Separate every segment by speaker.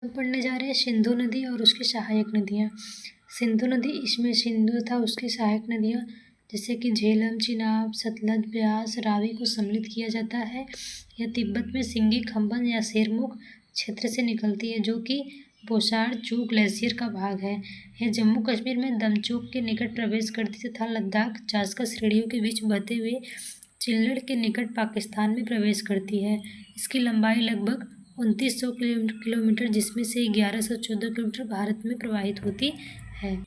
Speaker 1: हम पढ़ने जा रहे हैं सिंधु नदी और उसकी सहायक नदियाँ। सिंधु नदी, इसमें सिंधु तथा उसकी सहायक नदियाँ जैसे कि झेलम, चिनाब, सतलज, ब्यास, रावी को सम्मिलित किया जाता है। यह तिब्बत में सिंगी, खम्बन या शेरमुख क्षेत्र से निकलती है, जो कि बोसार चू ग्लेशियर का भाग है। यह जम्मू कश्मीर में दमचोक के निकट प्रवेश करती तथा लद्दाख जास्कर श्रेणियों के बीच बहते हुए चिल्लड़ के निकट पाकिस्तान में प्रवेश करती है। इसकी लंबाई लगभग 2900 किलोमीटर, जिसमें से 1114 किलोमीटर भारत में प्रवाहित होती है।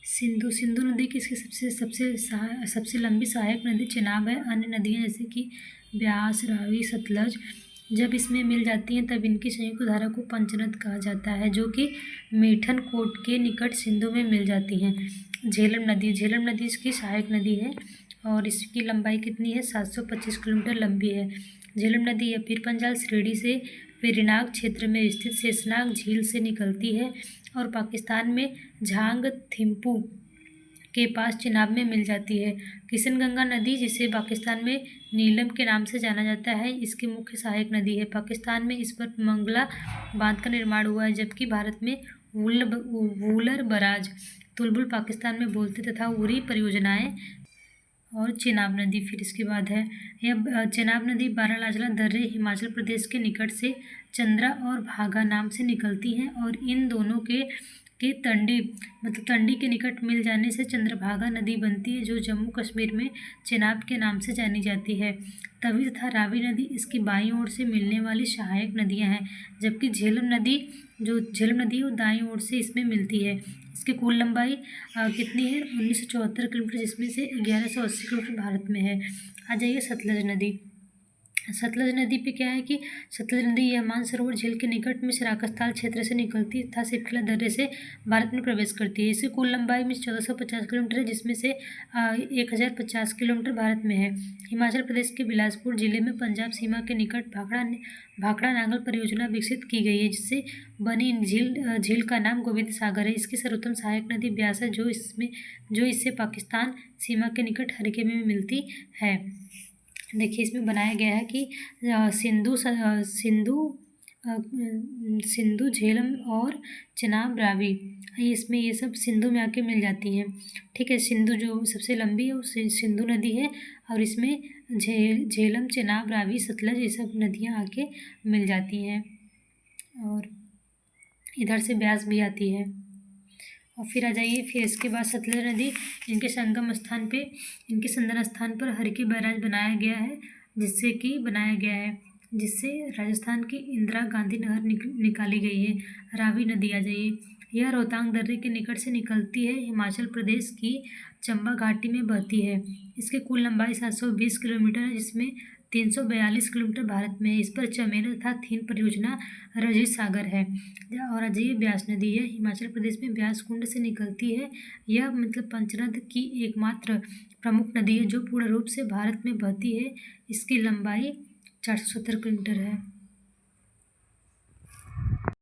Speaker 1: सिंधु नदी की इसकी सबसे लंबी सहायक नदी चिनाब है। अन्य नदियाँ जैसे कि ब्यास, रावी, सतलज जब इसमें मिल जाती हैं तब इनकी संयुक्त धारा को पंचनद कहा जाता है, जो कि मीठन कोट के निकट सिंधु में मिल जाती हैं। झेलम नदी इसकी सहायक नदी है और इसकी लंबाई कितनी है? 725 किलोमीटर लंबी है। झेलम नदी या पीर पंजाल श्रेणी से वेरिनाग क्षेत्र में स्थित शेषनाग झील से निकलती है और पाकिस्तान में झांग थिम्पू के पास चिनाब में मिल जाती है। किशनगंगा नदी, जिसे पाकिस्तान में नीलम के नाम से जाना जाता है, इसकी मुख्य सहायक नदी है। पाकिस्तान में इस पर मंगला बांध का निर्माण हुआ है, जबकि भारत में वूलर बराज, तुलबुल पाकिस्तान में बोलते तथा उरी परियोजनाएं और चिनाब नदी फिर इसके बाद है। यह चिनाब नदी बारालाचला दर्रे हिमाचल प्रदेश के निकट से चंद्रा और भागा नाम से निकलती हैं और इन दोनों के तंडी के निकट मिल जाने से चंद्रभागा नदी बनती है, जो जम्मू कश्मीर में चिनाब के नाम से जानी जाती है। तवी तथा रावी नदी इसकी बाईं ओर से मिलने वाली सहायक नदियां हैं, जबकि झेलम नदी वो दाईं ओर से इसमें मिलती है। इसकी कुल लंबाई कितनी है? 1974 किलोमीटर, जिसमें से 1180 किलोमीटर भारत में है। आ जाइए सतलज नदी पे क्या है कि सतलज नदी यह मानसरोवर झील के निकट में शिराकस्थाल क्षेत्र से निकलती तथा सिरखला दर्रे से भारत में प्रवेश करती है। इसकी कुल लंबाई में 1450 किलोमीटर है, जिसमें से 1050 किलोमीटर भारत में है। हिमाचल प्रदेश के बिलासपुर जिले में पंजाब सीमा के निकट भाखड़ा नांगल परियोजना विकसित की गई है, जिससे बनी झील का नाम गोविंद सागर है। इसकी सर्वोत्तम सहायक नदी ब्यास है, जो इससे पाकिस्तान सीमा के निकट हरके में मिलती है। देखिए, इसमें बनाया गया है कि सिंधु, झेलम और चिनाब, रावी, इसमें ये सब सिंधु में आके मिल जाती हैं। ठीक है, सिंधु जो सबसे लंबी है वो सिंधु नदी है और इसमें झेलम, चिनाब, रावी, सतलज ये सब नदियाँ आके मिल जाती हैं और इधर से ब्यास भी आती है। और फिर आ जाइए, फिर इसके बाद सतलज नदी, इनके संगम स्थान पर हरकी बैराज बनाया गया है, जिससे राजस्थान की इंदिरा गांधी नहर निकाली गई है। रावी नदी आ जाइए, यह रोहतांग दर्रे के निकट से निकलती है, हिमाचल प्रदेश की चंबा घाटी में बहती है। इसकी कुल लंबाई 720 किलोमीटर है, जिसमें 342 किलोमीटर भारत में है। इस पर चमेरा तथा थीन परियोजना रंजीत सागर है। और अजय ब्यास नदी है, हिमाचल प्रदेश में ब्यास कुंड से निकलती है। यह पंचनद की एकमात्र प्रमुख नदी है जो पूर्ण रूप से भारत में बहती है। इसकी लंबाई 470 किलोमीटर है।